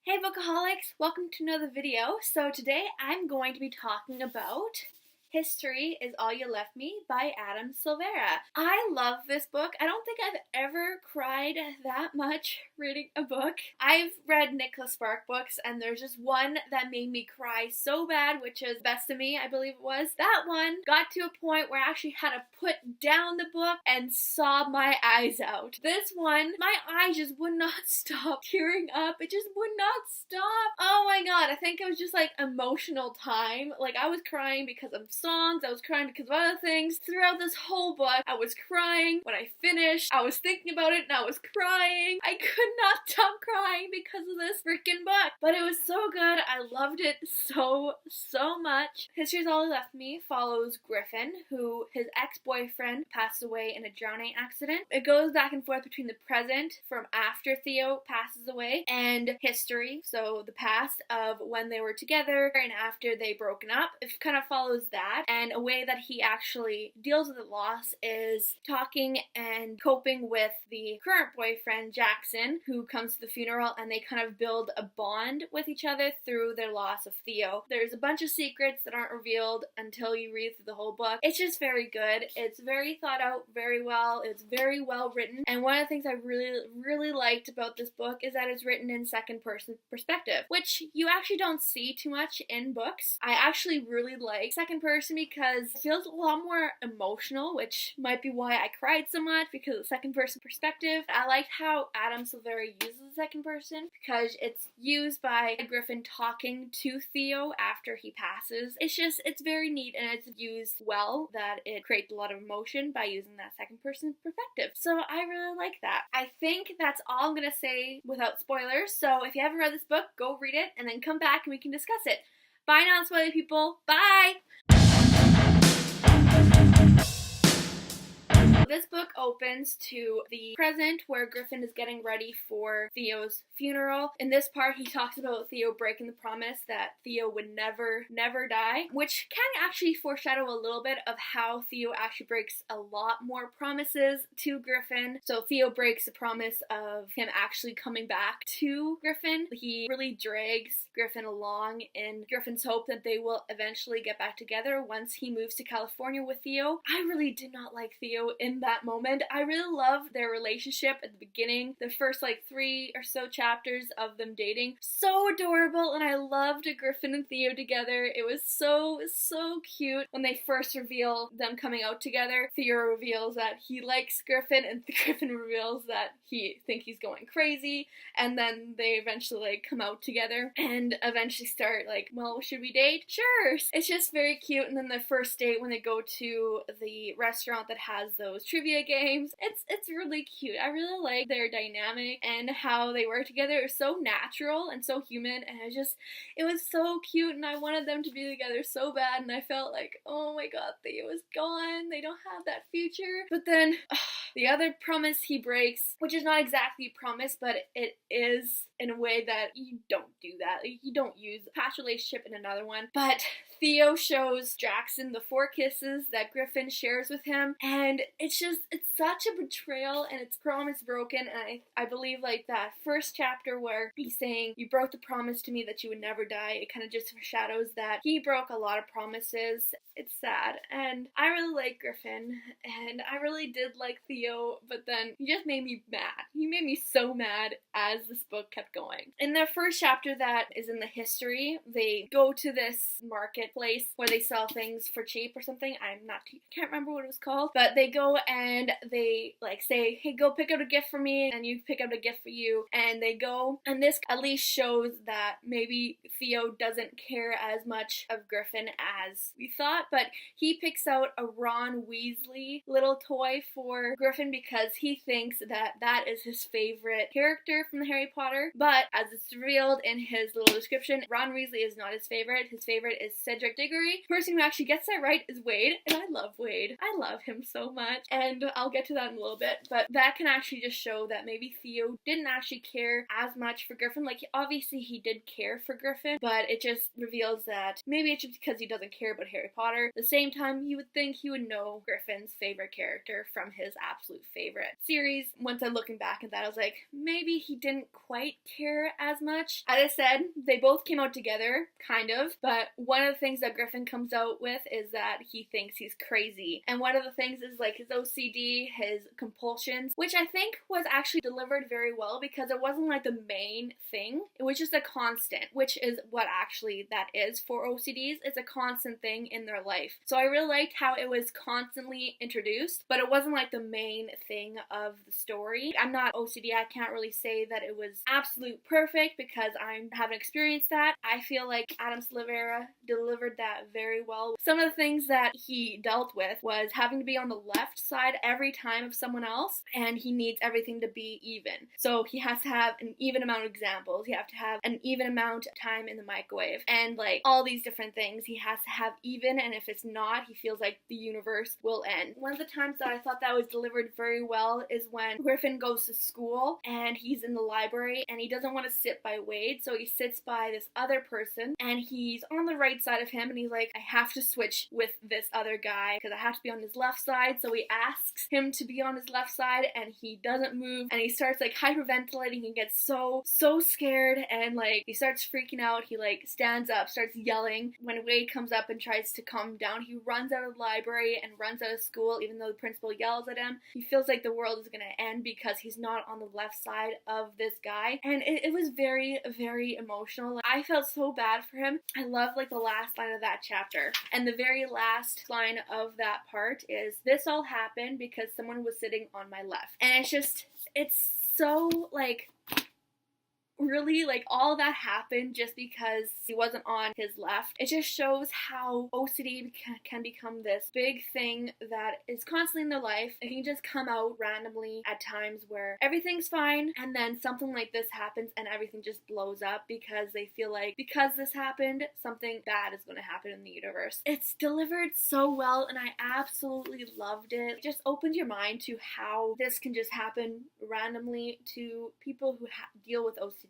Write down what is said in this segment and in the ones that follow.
Hey Bookaholics, welcome to another video. So today I'm going to be talking about History Is All You Left Me by Silvera. I love this book. I don't think I've ever cried that much reading a book. I've read Nicholas Spark books and there's just one that made me cry so bad, which is Best of Me, I believe it was. That one got to a point where I actually had to put down the book and sob my eyes out. This one, my eyes just would not stop tearing up. It just would not stop. Oh my god, I think it was just like emotional time. Like I was crying because of songs, I was crying because of other things. Throughout this whole book, I was crying. When I finished, I was thinking about it and I was crying. I could not stop crying because of this freaking book. But it was so good. I loved it so much. History's All That Left Me follows Griffin, who his ex-boyfriend passed away in a drowning accident. It goes back and forth between the present, from after Theo passes away, and history, so the past of when they were together and after they broken up. It kind of follows that. And a way that he actually deals with the loss is talking and coping with the current boyfriend, Jackson, who comes to the funeral, and they kind of build a bond with each other through their loss of Theo. There's a bunch of secrets that aren't revealed until you read through the whole book. It's just very good. It's very thought out, very well. It's very well written. And one of the things I really liked about this book is that it's written in second person perspective, which you actually don't see too much in books. I actually really like second person because it feels a lot more emotional, which might be why I cried so much, because of second person perspective. I liked how Silvera uses the second person because it's used by Griffin talking to Theo after he passes. It's very neat and it's used well, that it creates a lot of emotion by using that second person perspective. So I really like that. I think that's all I'm gonna say without spoilers. So if you haven't read this book, go read it and then come back and we can discuss it. Bye now, spoiler people. Bye! This book opens to the present, where Griffin is getting ready for Theo's funeral. In this part, he talks about Theo breaking the promise that Theo would never die, which can actually foreshadow a little bit of how Theo actually breaks a lot more promises to Griffin. So Theo breaks the promise of him actually coming back to Griffin. He really drags Griffin along in Griffin's hope that they will eventually get back together once he moves to California with Theo. I really did not like Theo in that moment. I really loved their relationship at the beginning, the first 3 or so chapters of them dating. So adorable, and I loved Griffin and Theo together. It was so cute. When they first reveal them coming out together, Theo reveals that he likes Griffin, and Griffin reveals that he thinks he's going crazy, and then they eventually come out together and eventually start well, should we date? Sure! It's just very cute. And then the first date, when they go to the restaurant that has those trivia games, it's really cute. I really like their dynamic and how they work together. It was so natural and so human, and it was so cute, and I wanted them to be together so bad, and I felt like, oh my god, Theo is gone, they don't have that future. But then the other promise he breaks, which is not exactly a promise, but it is in a way that you don't do that. You don't use a past relationship in another one. But Theo shows Jackson the 4 kisses that Griffin shares with him, and it's such a betrayal, and it's promise broken. And I believe that first chapter where he's saying, you broke the promise to me that you would never die, it kind of just foreshadows that he broke a lot of promises. It's sad, and I really like Griffin, and I really did like Theo, but then he just made me mad. He made me so mad as this book kept going. In the first chapter that is in the history, they go to this marketplace where they sell things for cheap or something. I can't remember what it was called, but they go and they say, hey, go pick out a gift for me, and you pick out a gift for you, and they go, and this at least shows that maybe Theo doesn't care as much of Griffin as we thought, but he picks out a Ron Weasley little toy for Griffin because he thinks that is his favorite character from the Harry Potter. But as it's revealed in his little description, Ron Weasley is not his favorite. His favorite is Cedric Diggory. The person who actually gets that right is Wade, and I love Wade. I love him so much, and I'll get to that in a little bit, but that can actually just show that maybe Theo didn't actually care as much for Griffin. Like, obviously he did care for Griffin, but it just reveals that maybe it's just because he doesn't care about Harry Potter. At the same time, you would think he would know Griffin's favorite character from his absolute favorite series. Once I'm looking back at that, I was like, maybe he didn't quite care as much. As I said, they both came out together, kind of, but one of the things that Griffin comes out with is that he thinks he's crazy. And one of the things is like his OCD, his compulsions, which I think was actually delivered very well because it wasn't like the main thing. It was just a constant, which is what actually that is for OCDs. It's a constant thing in their life. So I really liked how it was constantly introduced, but it wasn't like the main thing of the story. I'm not OCD. I can't really say that it was absolute perfect because I haven't experienced that. I feel like Adam Silvera delivered that very well. Some of the things that he dealt with was having to be on the left side every time of someone else, and he needs everything to be even. So he has to have an even amount of examples. You have to have an even amount of time in the microwave, and like all these different things he has to have even, and if it's not, he feels like the universe will end. One of the times that I thought that was delivered very well is when Griffin goes to school and he's in the library and he doesn't want to sit by Wade, so he sits by this other person and he's on the right side of him and he's like, I have to switch with this other guy because I have to be on his left side. So he asks him to be on his left side and he doesn't move, and he starts like hyperventilating. He gets so scared and like he starts freaking out. He like stands up, starts yelling. When Wade comes up and tries to calm him down, he runs out of the library and runs out of school even though the principal yells at him. He feels like the world is gonna end because he's not on the left side of this guy, and it was very, very emotional. I felt so bad for him. I love like the last line of that chapter, and the very last line of that part is, this all happened because someone was sitting on my left. And it's so like, really, like, all that happened just because he wasn't on his left. It just shows how OCD can become this big thing that is constantly in their life. It can just come out randomly at times where everything's fine, and then something like this happens and everything just blows up because they feel like because this happened, something bad is going to happen in the universe. It's delivered so well, and I absolutely loved it. It just opens your mind to how this can just happen randomly to people who deal with OCD.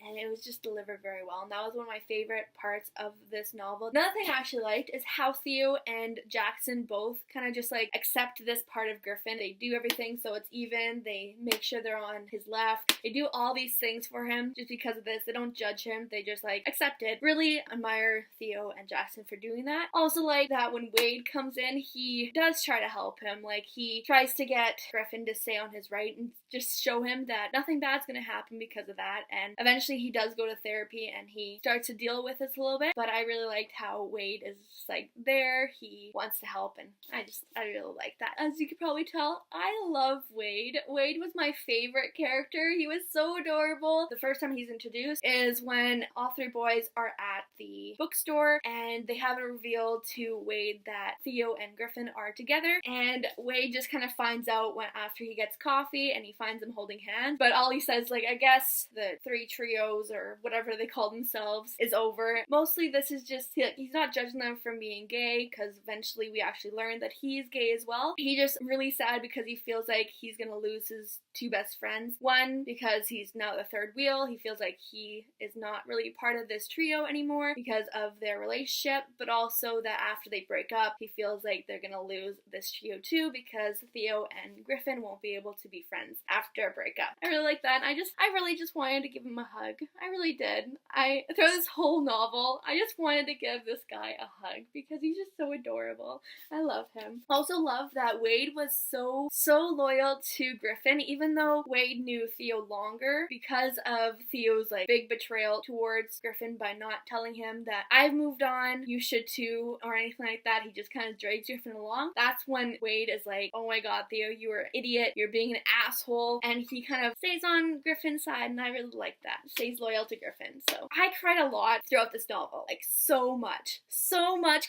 And it was just delivered very well, and that was one of my favorite parts of this novel. Another thing I actually liked is how Theo and Jackson both kind of just like accept this part of Griffin. They do everything so it's even, they make sure they're on his left, they do all these things for him just because of this. They don't judge him, they just like accept it. Really admire Theo and Jackson for doing that. Also like that when Wade comes in, he does try to help him. Like he tries to get Griffin to stay on his right and just show him that nothing bad's gonna happen because of that, and eventually he does go to therapy and he starts to deal with this a little bit. But I really liked how Wade is just like there, he wants to help, and I really like that. As you could probably tell, I love Wade. Wade was my favorite character. He was so adorable. The first time he's introduced is when all three boys are at the bookstore and they haven't revealed to Wade that Theo and Griffin are together, and Wade just kind of finds out when after he gets coffee and he finds them holding hands, but all he says, like, I guess the three trios or whatever they call themselves is over. Mostly this is just, he's not judging them for being gay, because eventually we actually learn that he's gay as well. He's just really sad because he feels like he's gonna lose his two best friends. One, because he's now the third wheel. He feels like he is not really part of this trio anymore because of their relationship, but also that after they break up, he feels like they're gonna lose this trio too because Theo and Griffin won't be able to be friends after a breakup. I really like that. I really just wanted to give him a hug. I really did. Throughout this whole novel, I just wanted to give this guy a hug because he's just so adorable. I love him. Also love that Wade was so loyal to Griffin, even though Wade knew Theo longer because of Theo's like big betrayal towards Griffin by not telling him that I've moved on, you should too, or anything like that. He just kind of drags Griffin along. That's when Wade is like, oh my god, Theo, you are an idiot, you're being an asshole, and he kind of stays on Griffin's side, and I really like that. stays loyal to Griffin. So I cried a lot throughout this novel, like so much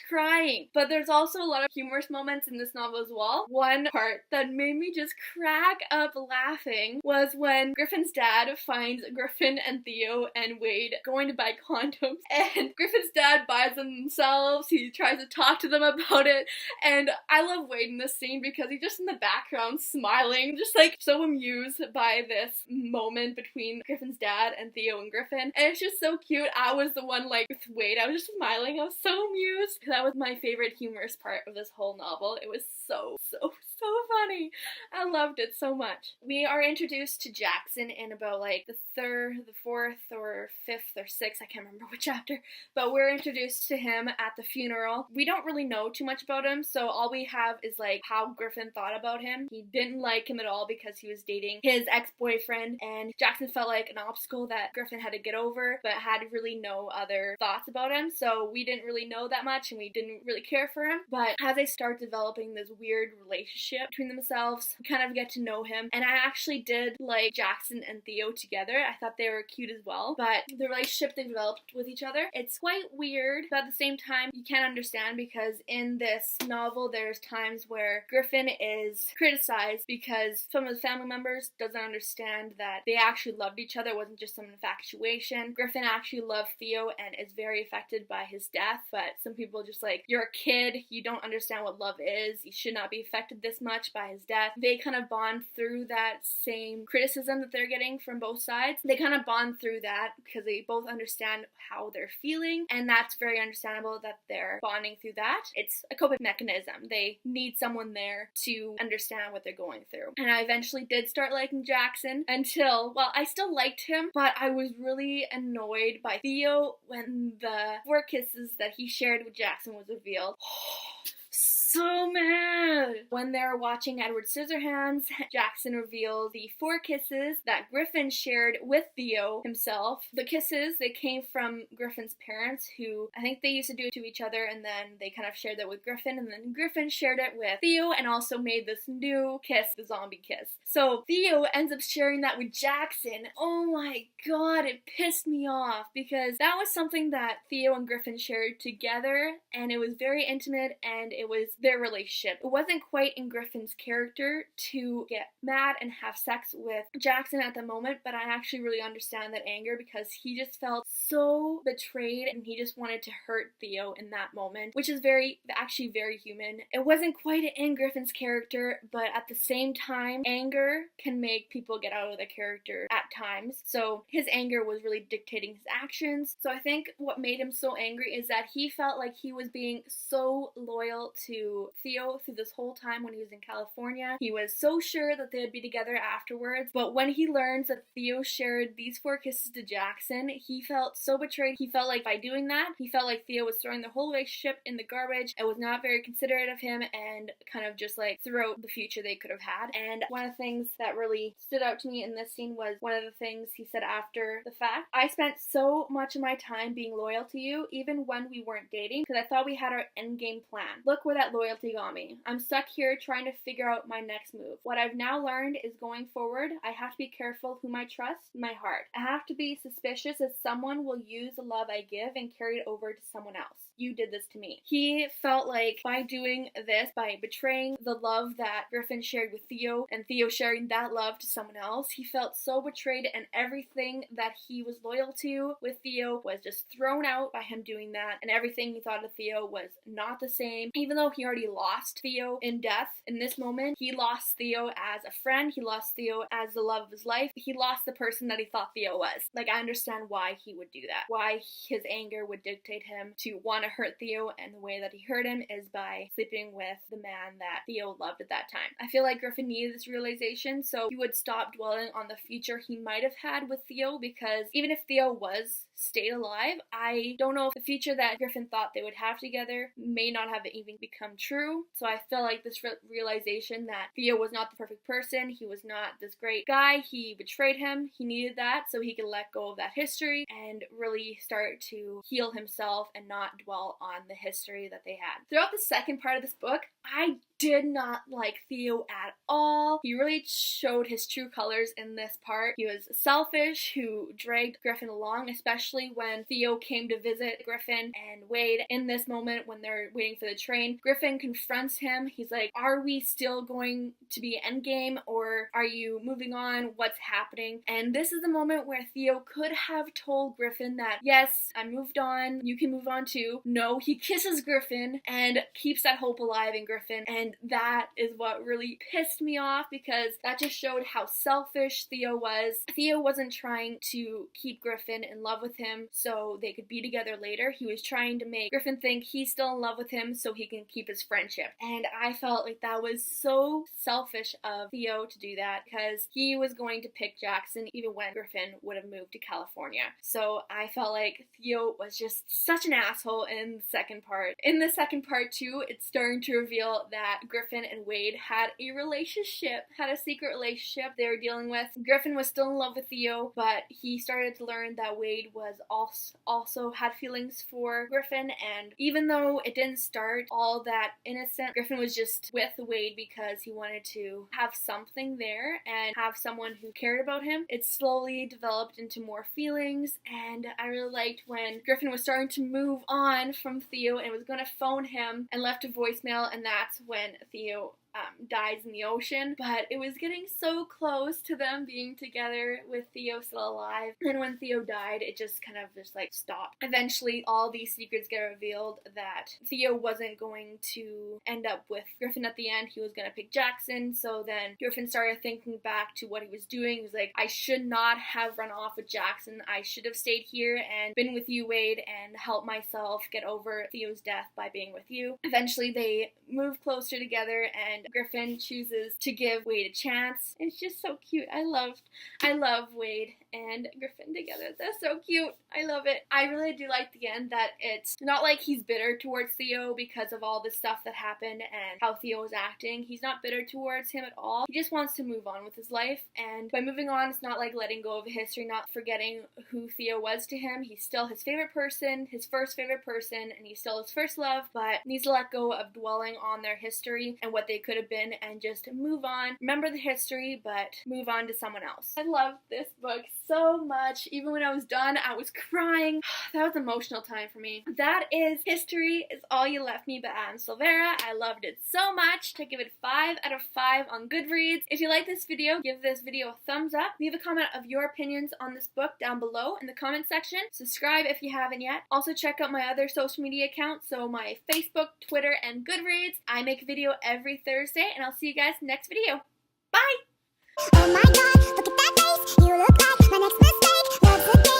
crying. But there's also a lot of humorous moments in this novel as well. One part that made me just crack up laughing was when Griffin's dad finds Griffin and Theo and Wade going to buy condoms, and Griffin's dad buys them themselves. He tries to talk to them about it, and I love Wade in this scene because he's just in the background smiling, just like so amused by this moment between Griffin's dad and Theo and Griffin, and it's just so cute. I was the one like with Wade, I was just smiling. I was so amused. That was my favorite humorous part of this whole novel. It was so funny. I loved it so much. We are introduced to Jackson in about like the fourth or fifth or sixth, I can't remember which chapter, but we're introduced to him at the funeral. We don't really know too much about him, so all we have is like how Griffin thought about him. He didn't like him at all because he was dating his ex-boyfriend, and Jackson felt like an obstacle that Griffin had to get over, but had really no other thoughts about him, so we didn't really know that much and we didn't really care for him. But as they start developing this weird relationship between themselves, we kind of get to know him, and I actually did like Jackson and Theo together. I thought they were cute as well, but the relationship they developed with each other, it's quite weird, but at the same time you can't understand because in this novel there's times where Griffin is criticized because some of the family members doesn't understand that they actually loved each other. It wasn't just some infatuation. Griffin actually loved Theo and is very affected by his death, but some people just like, you're a kid, you don't understand what love is, you should not be affected this much by his death. They kind of bond through that same criticism that they're getting from both sides. They kind of bond through that because they both understand how they're feeling, and that's very understandable that they're bonding through that. It's a coping mechanism. They need someone there to understand what they're going through. And I eventually did start liking Jackson until, well, I still liked him, but I was really annoyed by Theo when the 4 kisses that he shared with Jackson was revealed. So mad! When they're watching Edward Scissorhands, Jackson reveals the 4 kisses that Griffin shared with Theo himself. The kisses, they came from Griffin's parents, who I think they used to do it to each other, and then they kind of shared that with Griffin, and then Griffin shared it with Theo, and also made this new kiss, the zombie kiss. So Theo ends up sharing that with Jackson. Oh my god, it pissed me off, because that was something that Theo and Griffin shared together, and it was very intimate, and it was their relationship. It wasn't quite in Griffin's character to get mad and have sex with Jackson at the moment, but I actually really understand that anger because he just felt so betrayed and he just wanted to hurt Theo in that moment, which is actually very human. It wasn't quite in Griffin's character, but at the same time, anger can make people get out of their character at times. So his anger was really dictating his actions. So I think what made him so angry is that he felt like he was being so loyal to Theo through this whole time when he was in California. He was so sure that they would be together afterwards, but when he learns that Theo shared these 4 kisses to Jackson, he felt so betrayed. He felt like by doing that, he felt like Theo was throwing the whole relationship in the garbage. It was not very considerate of him and kind of just like threw out the future they could have had. And one of the things that really stood out to me in this scene was one of the things he said after the fact. I spent so much of my time being loyal to you, even when we weren't dating, because I thought we had our endgame plan. Look where that loyalty got me. I'm stuck here trying to figure out my next move. What I've now learned is going forward, I have to be careful whom I trust, my heart. I have to be suspicious that someone will use the love I give and carry it over to someone else. You did this to me. He felt like by doing this, by betraying the love that Griffin shared with Theo and Theo sharing that love to someone else, he felt so betrayed, and everything that he was loyal to with Theo was just thrown out by him doing that, and everything he thought of Theo was not the same. Even though he already lost Theo in death, in this moment, he lost Theo as a friend, he lost Theo as the love of his life, he lost the person that he thought Theo was. Like, I understand why he would do that, why his anger would dictate him to want to hurt Theo, and the way that he hurt him is by sleeping with the man that Theo loved at that time. I feel like Griffin needed this realization so he would stop dwelling on the future he might have had with Theo, because even if Theo stayed alive, I don't know if the future that Griffin thought they would have together may not have even become untrue. So I feel like this realization that Theo was not the perfect person, he was not this great guy, he betrayed him, he needed that so he could let go of that history and really start to heal himself and not dwell on the history that they had. Throughout the second part of this book, I did not like Theo at all. He really showed his true colors in this part. He was selfish, who dragged Griffin along, especially when Theo came to visit Griffin and Wade. In this moment when they're waiting for the train, Griffin confronts him. He's like, are we still going to be endgame, or are you moving on? What's happening? And this is the moment where Theo could have told Griffin that, yes, I moved on, you can move on too. No, he kisses Griffin and keeps that hope alive in Griffin, and that is what really pissed me off, because that just showed how selfish Theo was. Theo wasn't trying to keep Griffin in love with him so they could be together later. He was trying to make Griffin think he's still in love with him so he can keep his friendship. And I felt like that was so selfish of Theo to do that, because he was going to pick Jackson even when Griffin would have moved to California. So I felt like Theo was just such an asshole in the second part. In the second part too, it's starting to reveal that Griffin and Wade had a relationship, had a secret relationship they were dealing with. Griffin was still in love with Theo, but he started to learn that Wade was also had feelings for Griffin, and even though it didn't start all that innocent, Griffin was just with Wade because he wanted to have something there and have someone who cared about him. It slowly developed into more feelings, and I really liked when Griffin was starting to move on from Theo and was going to phone him and left a voicemail, and that's when Theo dies in the ocean. But it was getting so close to them being together with Theo still alive, and when Theo died, it just kind of just like stopped. Eventually all these secrets get revealed, that Theo wasn't going to end up with Griffin at the end, he was going to pick Jackson. So then Griffin started thinking back to what he was doing. He was like, I should not have run off with Jackson, I should have stayed here and been with you, Wade, and helped myself get over Theo's death by being with you. Eventually they move closer together, and Griffin chooses to give Wade a chance. It's just so cute. I love Wade and Griffin together. They're so cute. I love it. I really do like the end, that it's not like he's bitter towards Theo because of all the stuff that happened and how Theo was acting. He's not bitter towards him at all. He just wants to move on with his life, and by moving on, it's not like letting go of history, not forgetting who Theo was to him. He's still his favorite person, his first favorite person, and he's still his first love, but needs to let go of dwelling on their history and what they could have been and just move on. Remember the history, but move on to someone else. I loved this book so much. Even when I was done, I was crying. That was an emotional time for me. That is History Is All You Left Me by Silvera. I loved it so much. I give it 5 out of 5 on Goodreads. If you like this video, give this video a thumbs up. Leave a comment of your opinions on this book down below in the comment section. Subscribe if you haven't yet. Also check out my other social media accounts, so my Facebook, Twitter, and Goodreads. I make a video every Thursday, and I'll see you guys next video. Bye! Oh my god, look at that face. You look like my next mistake. Love's a game.